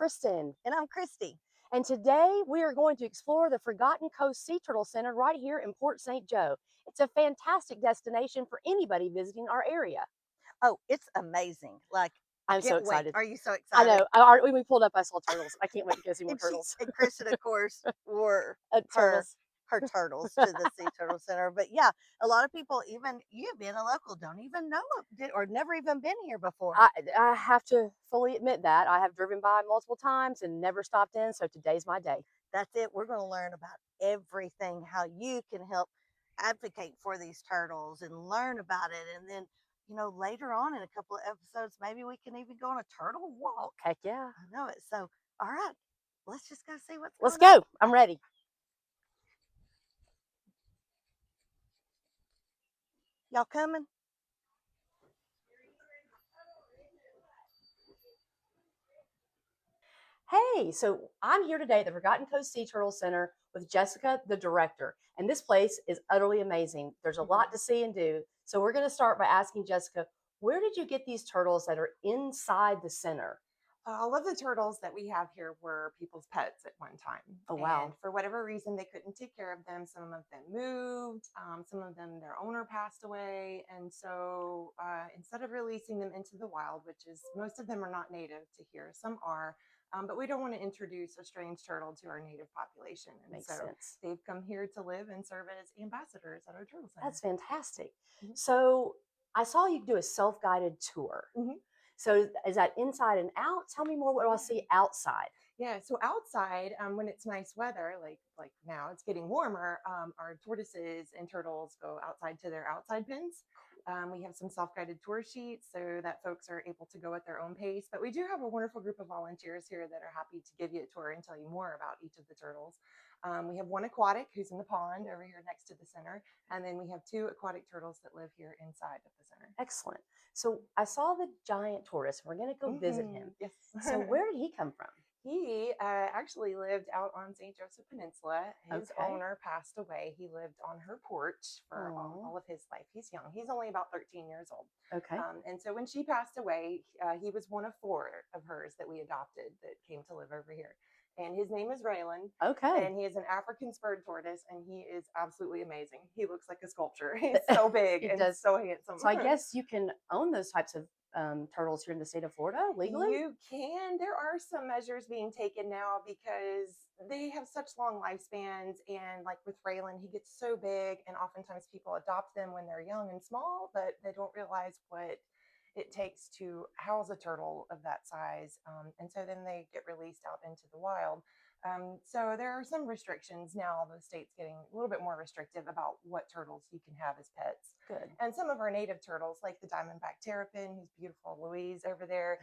Kristen, And I'm Christy. and today we are going to explore the Forgotten Coast Sea Turtle Center right here in Port St. Joe. It's a fantastic destination for anybody visiting our area. Oh, it's amazing. Like, I I'm so can't wait. excited. Are you so I excited? know. When we pulled up, I saw turtles. I can't wait to go see more And she turtles. and Kristen, of course, wore her Turtles. her turtles to the Sea Turtle Center. But yeah, a lot of people, even you being a local, don't even know it or never even been here before. I have to fully admit that. I have driven by multiple times and never stopped in, so today's my day. That's it. We're going to learn about everything, how you can help advocate for these turtles and learn about it. And then, later on in a couple of episodes, maybe we can even go on a turtle walk. Heck yeah. I know it. So, all right, let's just go see what's Let's going on. go. I'm ready. Y'all coming? Hey, so I'm here today at the Forgotten Coast Sea Turtle Center with Jessica, the director. And this place is utterly amazing. There's a lot to see and do. So we're going to start by asking Jessica, where did you get these turtles that are inside the center? All of the turtles that we have here were people's pets at one time. Oh, wow. And for whatever reason, they couldn't take care of them. Some of them moved, some of them, their owner passed away. And so instead of releasing them into the wild, which is most of them are not native to here, some are. But we don't want to introduce a strange turtle to our native population. And Makes so sense. they've come here to live and serve as ambassadors at our turtle center. That's fantastic. Mhm. So I saw you do a self-guided tour. Mhm. So is that inside and out? Tell me more what I'll see outside. Yeah, so outside, when it's nice weather, like now, it's getting warmer. Our tortoises and turtles go outside to their outside pens. We have some self-guided tour sheets so that folks are able to go at their own pace. But we do have a wonderful group of volunteers here that are happy to give you a tour and tell you more about each of the turtles. We have one aquatic who's in the pond over here next to the center, and then we have two aquatic turtles that live here inside of the center. Excellent. So I saw the giant tortoise. We're going to go visit him. Yes. So where did he come from? He actually lived out on St. Joseph Peninsula. His Okay. owner passed away. He lived on her porch for all of his life. He's young. He's only about 13 years old. Okay. And so when she passed away, he was one of four of hers that we adopted that came to live over here. And his name is Raylan. Okay. And he is an African Spurred Tortoise, and he is absolutely amazing. He looks like a sculpture. He's so big and does. so handsome. So I guess you can own those types of turtles here in the state of Florida legally? You can. There are some measures being taken now because they have such long lifespans. And like with Raylan, he gets so big, and oftentimes people adopt them when they're young and small, but they don't realize what it takes to house a turtle of that size. And so then they get released out into the wild. So there are some restrictions now. The state's getting a little bit more restrictive about what turtles you can have as pets. Good. And some of our native turtles, like the diamondback terrapin, who's beautiful, Louise over there,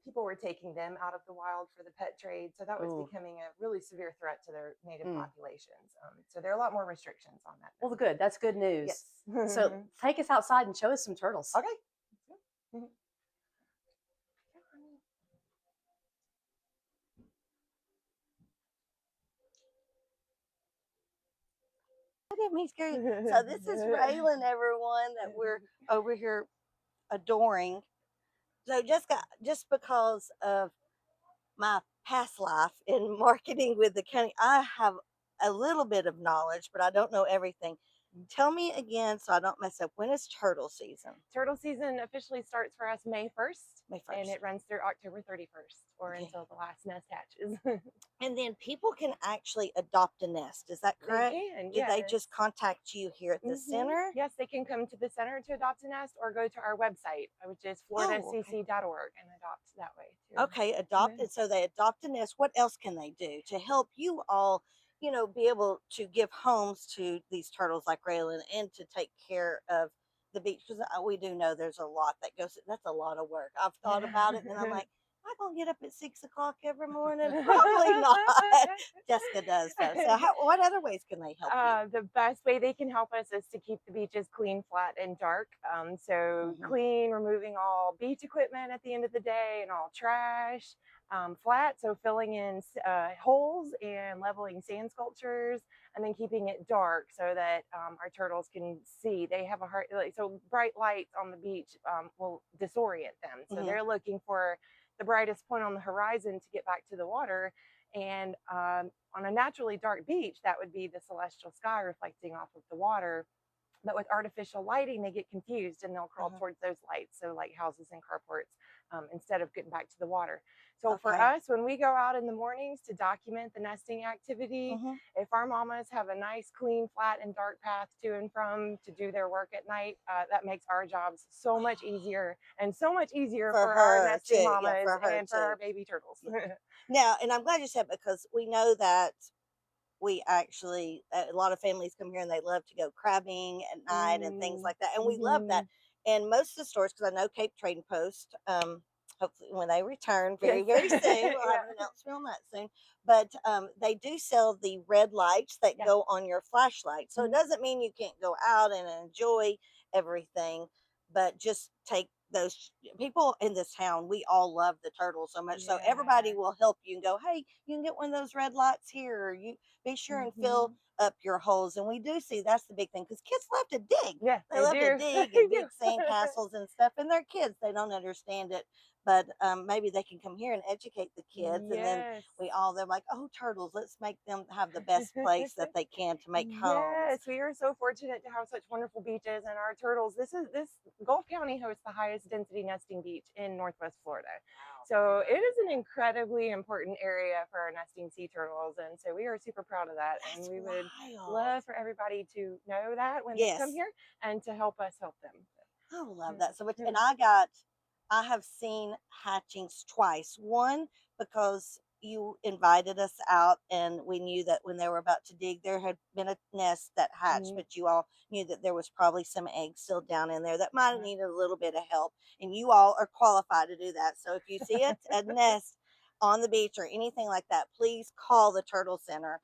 people were taking them out of the wild for the pet trade. So that was becoming a really severe threat to their native populations. So there are a lot more restrictions on that. Well, good. That's good news. Yes. So take us outside and show us some turtles. Okay. Mm-hmm. Look at me, scary. So this is Raylan, everyone, that we're over here adoring. So just because of my past life in marketing with the county, I have a little bit of knowledge, but I don't know everything. Tell me again so I don't mess up. When is turtle season? Turtle season officially starts for us May 1st. May 1st. And it runs through October 31st or until the last nest hatches. And then people can actually adopt a nest. Is that correct? They can, Did they just contact you here at the center? Yes, they can come to the center to adopt a nest or go to our website, which is floridacc.org, and adopt that way too. Okay, adopt it. So they adopt a nest. What else can they do to help you all, be able to give homes to these turtles like Raylan and to take care of the beach? Because we do know there's a lot that goes, that's a lot of work. I've thought about it and I'm like, am I going to get up at 6 o'clock every morning? Probably not. Jessica does though. So what other ways can they help you? The best way they can help us is to keep the beaches clean, flat, and dark. Clean, removing all beach equipment at the end of the day and all trash. Flat, so filling in holes and leveling sand sculptures, and then keeping it dark so that our turtles can see. They have a hard, so bright lights on the beach will disorient them. So they're looking for the brightest point on the horizon to get back to the water. And on a naturally dark beach, that would be the celestial sky reflecting off of the water. But with artificial lighting, they get confused and they'll crawl Uh-huh. towards those lights. So, like houses and carports, instead of getting back to the water. So, for Okay. us, when we go out in the mornings to document the nesting activity, Mm-hmm. if our mamas have a nice, clean, flat, and dark path to and from to do their work at night, that makes our jobs so much easier and so much easier For for our her nesting too. Yeah, mamas for her and for too. our baby turtles. Yeah. Now, and I'm glad you said, because we know that we actually, a lot of families come here and they love to go crabbing at night and things Mm, like that, and we love that. mhm. And most of the stores, because I know Cape Trading Post, hopefully when they return very Yes. very soon, we'll have Yeah. an announcement on that soon. But they do sell the red lights that Yeah. go on your flashlight, so it Mhm. doesn't mean you can't go out and enjoy everything, but just take those people in this town. We all love the turtles so much, so everybody Yeah. will help you and go, hey, you can get one of those red lights here, or you be sure and fill Mhm. up your holes. And we do see that's the big thing, because kids love to dig. Yeah, They they love to do. dig They and do. build sand castles and stuff. And they're kids, they don't understand it. But maybe they can come here and educate the kids. And then Yes. they're like, oh, turtles, let's make them have the best place that they can to make homes. Yes, we are so fortunate to have such wonderful beaches and our turtles. This Gulf County hosts the highest density nesting beach in Northwest Florida. So it is an incredibly important area for our nesting sea turtles. And so we are super proud of that. And That's we would wild. love for everybody to know that when they come Yes. here and to help us help them. I love Yeah. that so much. And Yeah. I have seen hatchings twice. One, because you invited us out and we knew that when they were about to dig, there had been a nest that hatched, Mhm. but you all knew that there was probably some eggs still down in there that might have Uh, needed a little bit of help. And you all are qualified to do that. So if you see a nest on the beach or anything like that, please call the Turtle Center.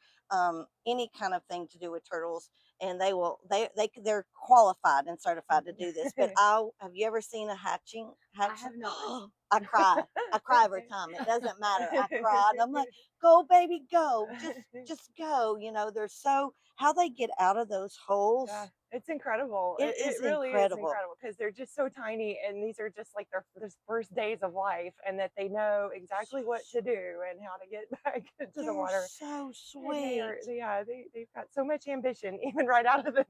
Any kind of thing to do with turtles, and they're qualified and certified to do this. But I have you ever seen a I hatching? have not. I cry every time. It doesn't matter. I cry and I'm like, go baby, go. Just go. They're so, how they get out of those Yeah, holes. it's incredible. It It is really is incredible. incredible because they're just so tiny, and these are just like their first days of life, and that they know So exactly what to do and how to get back into the they're water. so And sweet. yeah, they've got so much ambition, even right out of the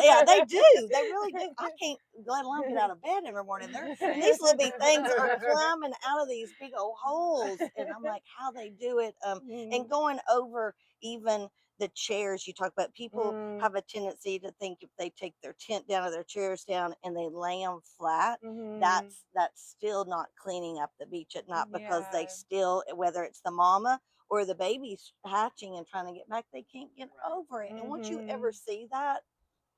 Yeah, they do. They really do. I nest. can't, let alone get out of bed every morning. And these little bitty things are climbing out of these big old holes, and I'm like, how they do it. And Mm, going over even the chairs you talk about. People mm, have a tendency to think if they take their tent down or their chairs down and they lay them flat, mhm. that's still not cleaning up the beach at night, because they Yeah. still, whether it's the mama or the baby's hatching and trying to get back, they can't get over it. And once you ever Mhm. see that,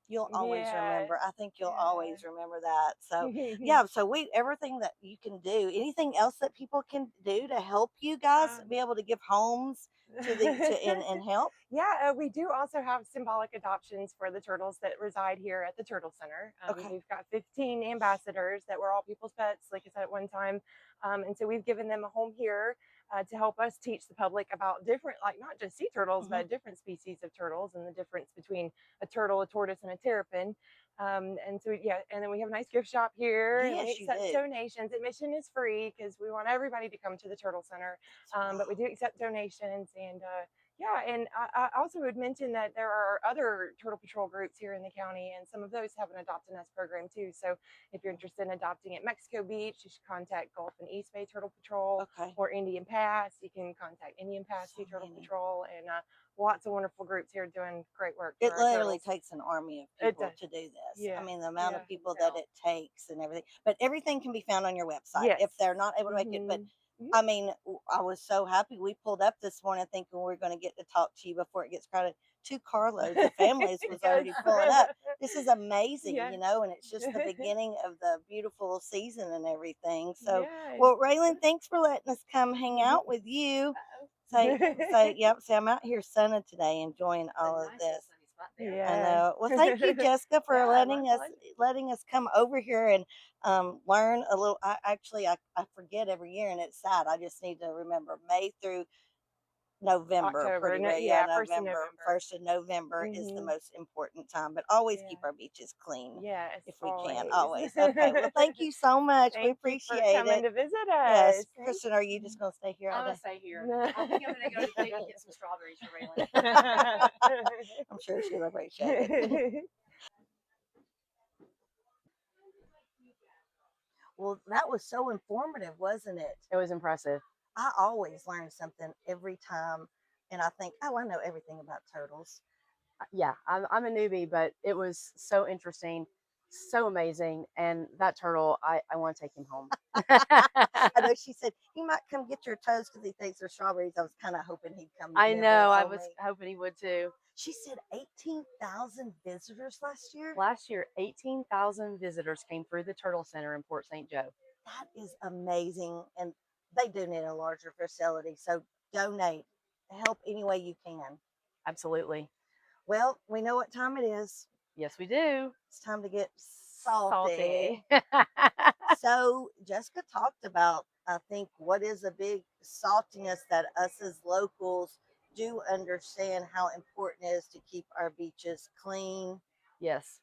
you'll always Yeah. remember. I think you'll always Yeah. remember that. So, yeah, so everything that you can do, anything else that people can do to help you guys Um, be able to give homes and help. Yeah, we do also have symbolic adoptions for the turtles that reside here at the Turtle Center. Okay. We've got 15 ambassadors that were all people's pets, like I said at one time. And so we've given them a home here to help us teach the public about different, like not just sea turtles, Hmm. but different species of turtles and the difference between a turtle, a tortoise, and a terrapin. And so, yeah, and then we have a nice gift shop here and we Yes, you accept do. donations. Admission is free because we want everybody to come to the Turtle Center. That's But we wild. do accept donations. And yeah, and I also would mention that there are other Turtle Patrol groups here in the county, and some of those have an Adopt a Nest program too. So if you're interested in adopting at Mexico Beach, you should contact Gulf and East Bay Turtle Patrol, Okay. or Indian Pass. You can contact Indian Pass So Sea Turtle many. Patrol, and lots of wonderful groups here doing great work for It our literally turtles. takes an army of It people does. to do this. I Yeah. mean, the amount Yeah. of people that it takes and everything. But everything can be found on your website Yes. if they're not able to make it. But Mm-hmm. I mean, I was so happy. We pulled up this morning thinking we are going to get to talk to you before it gets crowded. Two carloads of families was Yes. already pulling up. This is amazing, Yes. and it's just the beginning of the beautiful season and everything. So, Yeah. well, Raylan, thanks for letting us come hang out with you. Say, yep. Say, I'm out here sunning today, enjoying all of this. I Yeah. know. Well, thank you, Jessica, for Yeah, my pleasure. letting us come over here and learn a little. I forget every year, and it's sad. I just need to remember May through November, October. pretty No, well. yeah, Yeah, first of November. November. 1st of November is the Hmm. most important time, but always keep Yeah. our beaches clean Yes, if we can. always. Always. Okay. Well, thank you so much. We Thank you for appreciate coming it. to visit Yes. us. Thank Kristen, are you just going to stay here all I'm gonna day? stay here. I think I'm gonna go to Dick and get some strawberries for Raylan. I'm sure she'll appreciate it. Well, that was so informative, wasn't it? It was impressive. I always learn something every time, and I think, oh, I know everything about turtles. Yeah, I'm a newbie, but it was so interesting, so amazing. And that turtle, I want to take him home. I know she said he might come get your toes because he thinks they're strawberries. I was kind of hoping he'd come I nibble know. I on was me. hoping he would too. She said 18,000 visitors last year. Last year, 18,000 visitors came through the Turtle Center in Port St. Joe. That is amazing, and they do need a larger facility. So donate, help any way you can. Absolutely. Well, we know what time it is. Yes, we do. It's time to get salty. Salty. So Jessica talked about, I think, what is a big saltiness that us as locals do understand how important it is to keep our beaches clean, Yes.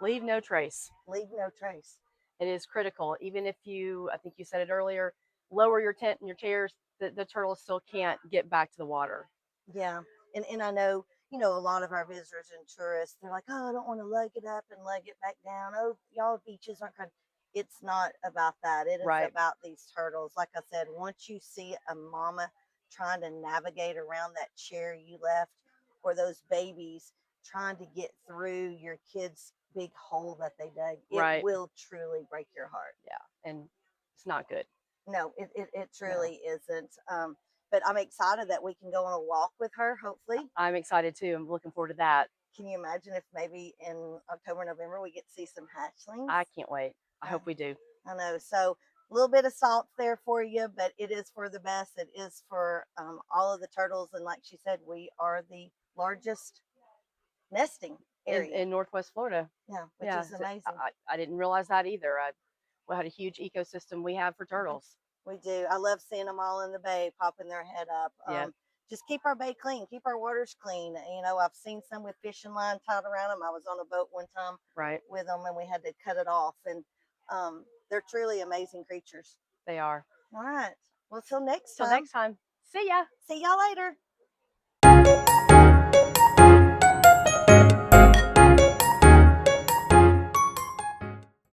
Leave no trace. leave no trace. It is critical. Even if you, I think you said it earlier, lower your tent and your chairs, the turtles still can't get back to the water. Yeah. And I know, a lot of our visitors and tourists, they're like, oh, I don't want to lug it up and lug it back down. Oh, y'all beaches aren't good. It's not about that. It is Right. about these turtles. Like I said, once you see a mama trying to navigate around that chair you left, or those babies trying to get through your kids' big hole that they dug, Right. it will truly break your heart. Yeah. And it's not good. No, it truly isn't. But I'm excited that we can go on a walk with her, hopefully. I'm excited too. I'm looking forward to that. Can you imagine if maybe in October, November, we get to see some hatchlings? I can't wait. I hope we do. I know. So a little bit of salt there for you, but it is for the best. It is for all of the turtles. And like she said, we are the largest nesting area In Northwest Florida. Yeah, which Yeah. is amazing. I didn't realize that either. What a huge ecosystem we have for turtles. We do. I love seeing them all in the bay, popping their head up. Yeah. Just keep our bay clean, keep our waters clean. I've seen some with fishing line tied around them. I was on a boat one time Right. with them, and we had to cut it off. And they're truly amazing creatures. They are. All right. Well, till next Till time. next time. See ya. See y'all later.